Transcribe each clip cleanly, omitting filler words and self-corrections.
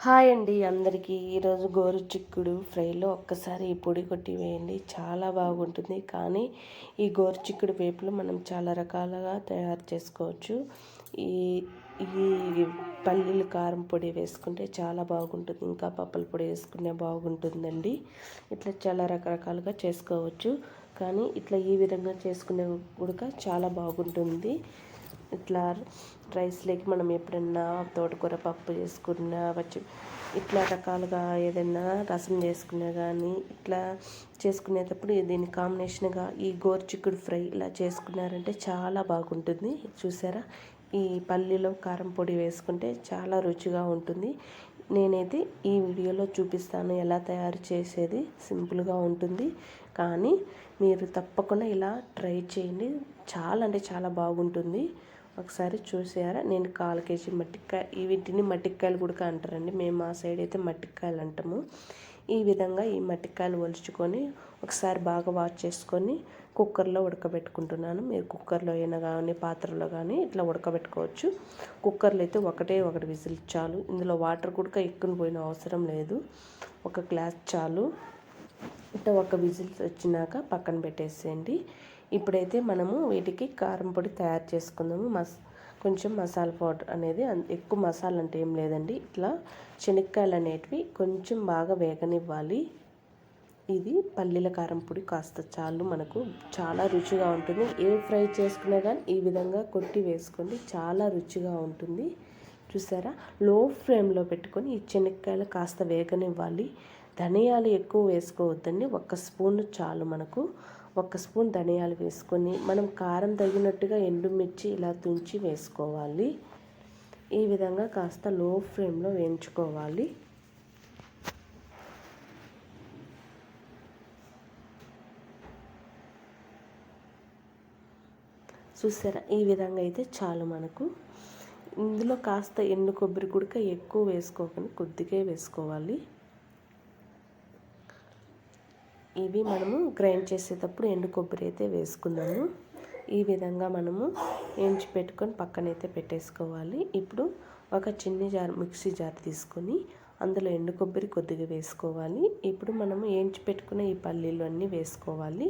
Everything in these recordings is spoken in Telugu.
హాయ్ అండి అందరికీ. ఈరోజు గోరు చిక్కుడు ఫ్రైలో ఒక్కసారి ఈ పొడి కొట్టి వేయండి, చాలా బాగుంటుంది. కానీ ఈ గోరు చిక్కుడు వేపులు మనం చాలా రకాలుగా తయారు చేసుకోవచ్చు. ఈ ఈ పల్లీలు కారం పొడి వేసుకుంటే చాలా బాగుంటుంది, ఇంకా పప్పుల పొడి వేసుకునే బాగుంటుందండి. ఇట్లా చాలా రకరకాలుగా చేసుకోవచ్చు. కానీ ఇట్లా ఈ విధంగా చేసుకునే కూడా చాలా బాగుంటుంది. ఇట్లా రైస్లోకి మనం ఎప్పుడన్నా తోటకూర పప్పు చేసుకున్నా ఇట్లా రకాలుగా ఏదైనా రసం చేసుకున్నా కానీ ఇట్లా చేసుకునేటప్పుడు దీని కాంబినేషన్గా ఈ గోరుచిక్కుడు ఫ్రై ఇలా చేసుకున్నారంటే చాలా బాగుంటుంది. చూసారా, ఈ పల్లీలో కారం పొడి వేసుకుంటే చాలా రుచిగా ఉంటుంది. నేనైతే ఈ వీడియోలో చూపిస్తాను ఎలా తయారు చేసేది. సింపుల్గా ఉంటుంది, కానీ మీరు తప్పకుండా ఇలా ట్రై చేయండి. చాలా అంటే చాలా బాగుంటుంది. ఒకసారి చూసారా, నేను 1/4 కేజీ మట్టికాయ, వీటిని మట్టికాయలు కూడా అంటారండి, మేము మా సైడ్ అయితే మట్టికాయలు అంటాము. ఈ విధంగా ఈ మట్టికాయలు ఒలుచుకొని ఒకసారి బాగా వాష్ చేసుకొని కుక్కర్లో ఉడకబెట్టుకుంటున్నాను. మీరు కుక్కర్లో అయినా కానీ పాత్రలో కానీ ఇట్లా ఉడకబెట్టుకోవచ్చు. కుక్కర్లో అయితే ఒకటి విజిల్ చాలు. ఇందులో వాటర్ కూడా ఎక్కువ పోయిన అవసరం లేదు, ఒక గ్లాస్ చాలు. ఇట్లా ఒక విజిల్ వచ్చినాక పక్కన పెట్టేసేయండి. ఇప్పుడైతే మనము వీటికి కారం పొడి తయారు చేసుకుందాము. కొంచెం మసాలా పౌడర్ అనేది, ఎక్కువ మసాలా అంటే ఏం లేదండి. ఇట్లా శనక్కాయలు అనేటివి కొంచెం బాగా వేగనివ్వాలి. ఇది పల్లీల కారం పొడి కాస్త చాలు, మనకు చాలా రుచిగా ఉంటుంది. ఏ ఫ్రై చేసుకున్నా కానీ ఈ విధంగా కొట్టి వేసుకోండి, చాలా రుచిగా ఉంటుంది. చూసారా, లో ఫ్లేమ్లో పెట్టుకొని ఈ శనక్కాయలు కాస్త వేగనివ్వాలి. ధనియాలు ఎక్కువ వేసుకోవద్దండి, 1 స్పూన్ చాలు మనకు. 1 స్పూన్ ధనియాలు వేసుకొని మనం కారం తగినట్టుగా ఎండుమిర్చి ఇలా తుంచి వేసుకోవాలి. ఈ విధంగా కాస్త లో ఫ్లేమ్లో వేయించుకోవాలి. చూసారా, ఈ విధంగా అయితే చాలు మనకు. ఇందులో కాస్త ఎండు కొబ్బరి కూడా ఎక్కువ వేసుకోకండి, కొద్దిగా వేసుకోవాలి. ఇవి మనము గ్రైండ్ చేసేటప్పుడు ఎండు కొబ్బరి అయితే వేసుకుందాము. ఈ విధంగా మనము వేయించి పెట్టుకొని పక్కనైతే పెట్టేసుకోవాలి. ఇప్పుడు ఒక చిన్న మిక్సీ జార్ తీసుకొని అందులో ఎండు కొబ్బరి కొద్దిగా వేసుకోవాలి. ఇప్పుడు మనము వేయించి పెట్టుకున్న ఈ పల్లీలు అన్నీ వేసుకోవాలి.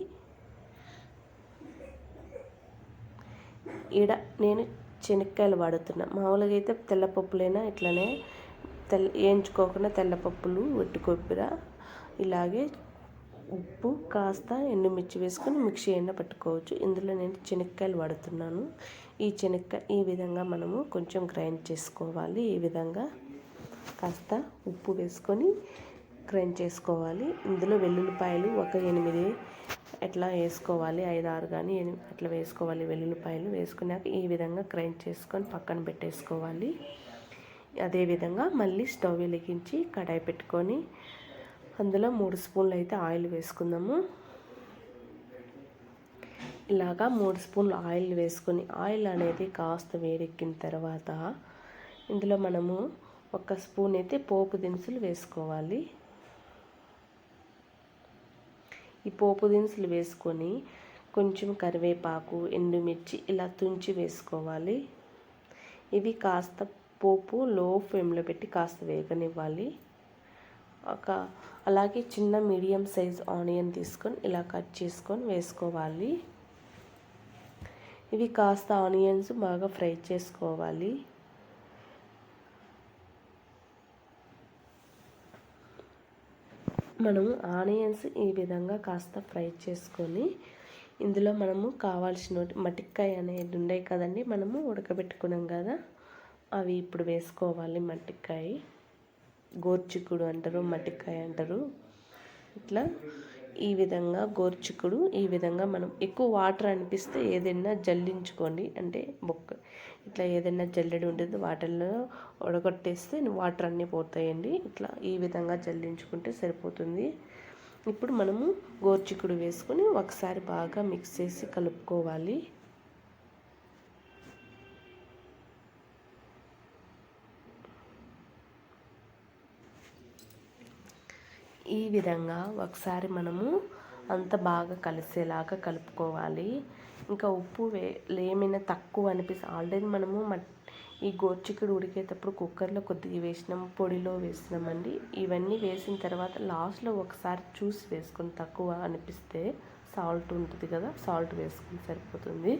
నేను శనక్కాయలు వాడుతున్నా, మామూలుగా అయితే తెల్లపప్పులైనా ఇట్లనే వేయించుకోకుండా తెల్లపప్పులు, ఒట్టి కొబ్బరి, ఇలాగే ఉప్పు కాస్త ఎండుమిర్చి వేసుకొని మిక్సీ అయినా పట్టుకోవచ్చు. ఇందులో నేను శనక్కాయలు వాడుతున్నాను. ఈ విధంగా మనము కొంచెం గ్రైండ్ చేసుకోవాలి. ఈ విధంగా కాస్త ఉప్పు వేసుకొని గ్రైండ్ చేసుకోవాలి. ఇందులో వెల్లుల్లిపాయలు ఒక 8 అట్లా వేసుకోవాలి, 5-6 కానీ అట్లా వేసుకోవాలి. వెల్లుల్లిపాయలు వేసుకున్నాక ఈ విధంగా గ్రైండ్ చేసుకొని పక్కన పెట్టేసుకోవాలి. అదేవిధంగా మళ్ళీ స్టవ్ వెలిగించి కడాయి పెట్టుకొని అందులో 3 స్పూన్లు అయితే ఆయిల్ వేసుకుందాము. ఇలాగా 3 స్పూన్లు ఆయిల్ వేసుకొని ఆయిల్ అనేది కాస్త వేడెక్కిన తర్వాత ఇందులో మనము 1 స్పూన్ అయితే పోపు దినుసులు వేసుకోవాలి. ఈ పోపు దినుసులు వేసుకొని కొంచెం కరివేపాకు, ఎండుమిర్చి ఇలా తుంచి వేసుకోవాలి. ఇవి కాస్త పోపు లో ఫ్లేమ్లో పెట్టి కాస్త వేగనివ్వాలి. అలాగే చిన్న మీడియం సైజ్ ఆనియన్ తీసుకొని ఇలా కట్ చేసుకొని వేసుకోవాలి. ఇవి కాస్త ఆనియన్స్ బాగా ఫ్రై చేసుకోవాలి. మనము ఆనియన్స్ ఈ విధంగా కాస్త ఫ్రై చేసుకొని ఇందులో మనము కావాల్సిన మట్టికాయ అనేది ఉన్నాయి కదండి, మనము ఉడకబెట్టుకున్నాం కదా, అవి ఇప్పుడు వేసుకోవాలి. మట్టికాయ, గోరుచిక్కుడు అంటారు, మట్టికాయ అంటారు. ఇట్లా ఈ విధంగా గోరుచిక్కుడు ఈ విధంగా మనం ఎక్కువ వాటర్ అనిపిస్తే ఏదైనా జల్లించుకోండి, అంటే ఇట్లా ఏదైనా జల్లెడు ఉంటుంది వాటర్లో ఉడగొట్టేస్తే వాటర్ అన్నీ పోతాయండి. ఇట్లా ఈ విధంగా జల్లించుకుంటే సరిపోతుంది. ఇప్పుడు మనము గోరుచిక్కుడు వేసుకొని ఒకసారి బాగా మిక్స్ చేసి కలుపుకోవాలి. ఈ విధంగా ఒకసారి మనము అంత బాగా కలిసేలాగా కలుపుకోవాలి. ఇంకా ఉప్పు ఏమైనా తక్కువ అనిపిస్తే, ఆల్రెడీ మనము ఈ గోరుచిక్కుడు ఉడికేటప్పుడు కుక్కర్లో కొద్దిగా వేసినాం, పొడిలో వేసినామండి. ఇవన్నీ వేసిన తర్వాత లాస్ట్లో ఒకసారి చూసి వేసుకొని తక్కువ అనిపిస్తే సాల్ట్ ఉంటుంది కదా, సాల్ట్ వేసుకుని సరిపోతుంది.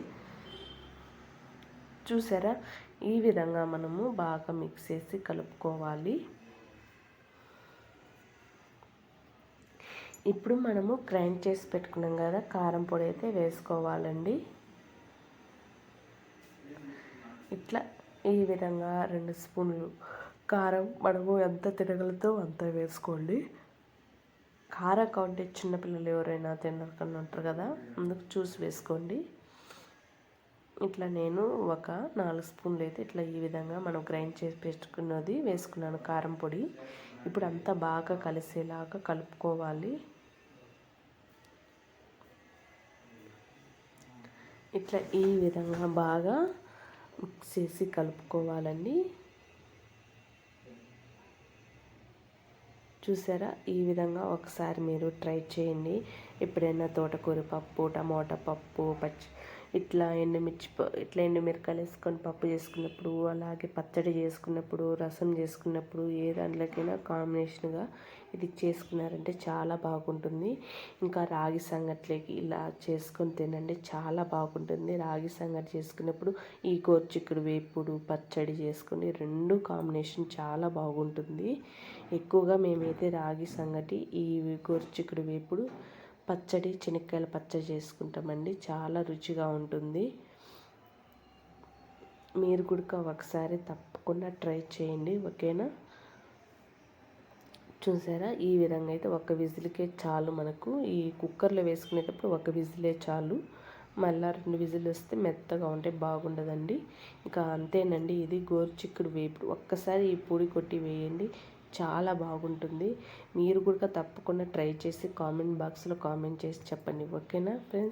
చూసారా, ఈ విధంగా మనము బాగా మిక్స్ చేసి కలుపుకోవాలి. ఇప్పుడు మనము గ్రైండ్ చేసి పెట్టుకున్నాం కదా కారం పొడి అయితే వేసుకోవాలండి. ఇట్లా ఈ విధంగా 2 స్పూన్లు కారం మనము ఎంత తినగలతో అంత వేసుకోండి. కారం కావంటే చిన్నపిల్లలు ఎవరైనా తినకుండా ఉంటారు కదా, అందుకు చూసి వేసుకోండి. ఇట్లా నేను ఒక 4 స్పూన్లు అయితే ఇట్లా ఈ విధంగా మనం గ్రైండ్ చేసి పెట్టుకున్నది వేసుకున్నాను కారం పొడి. ఇప్పుడు అంతా బాగా కలిసేలాగా కలుపుకోవాలి. ఇట్లా ఈ విధంగా బాగా మిక్స్ చేసి కలుపుకోవాలండి. చూసారా, ఈ విధంగా ఒకసారి మీరు ట్రై చేయండి. ఎప్పుడైనా తోటకూర పప్పు, టమోటా పప్పు, ఇట్లా ఎండుమిరకాయలు వేసుకొని పప్పు చేసుకున్నప్పుడు, అలాగే పచ్చడి చేసుకున్నప్పుడు, రసం చేసుకున్నప్పుడు, ఏ దాంట్లోకైనా కాంబినేషన్గా ఇది చేసుకున్నారంటే చాలా బాగుంటుంది. ఇంకా రాగి సంగట్లోకి ఇలా చేసుకొని తినండి, చాలా బాగుంటుంది. రాగి సంగటి చేసుకున్నప్పుడు ఈ గోరుచిక్కుడు వేపుడు పచ్చడి చేసుకొని 2 కాంబినేషన్ చాలా బాగుంటుంది. ఎక్కువగా మేమైతే రాగి సంగటి, ఈ గోరుచిక్కుడు వేపుడు పచ్చడి, శనక్కాయల పచ్చడి చేసుకుంటామండి, చాలా రుచిగా ఉంటుంది. మీరు కూడా ఒకసారి తప్పకుండా ట్రై చేయండి, ఓకేనా. చూసారా, ఈ విధంగా అయితే ఒక విజిల్కే చాలు. మనకు ఈ కుక్కర్లో వేసుకునేటప్పుడు ఒక విజిలే చాలు, మళ్ళీ 2 విజిల్ వస్తే మెత్తగా ఉంటే బాగుండదండి. ఇంకా అంతేనండి, ఇది గోరుచిక్కుడు వేపుడు. ఒక్కసారి ఈ పొడి కొట్టి వేయండి, చాలా బాగుంటుంది. మీరు కూడా తప్పకుండా ట్రై చేసి కామెంట్ బాక్స్లో కామెంట్ చేసి చెప్పండి, ఓకేనా ఫ్రెండ్స్.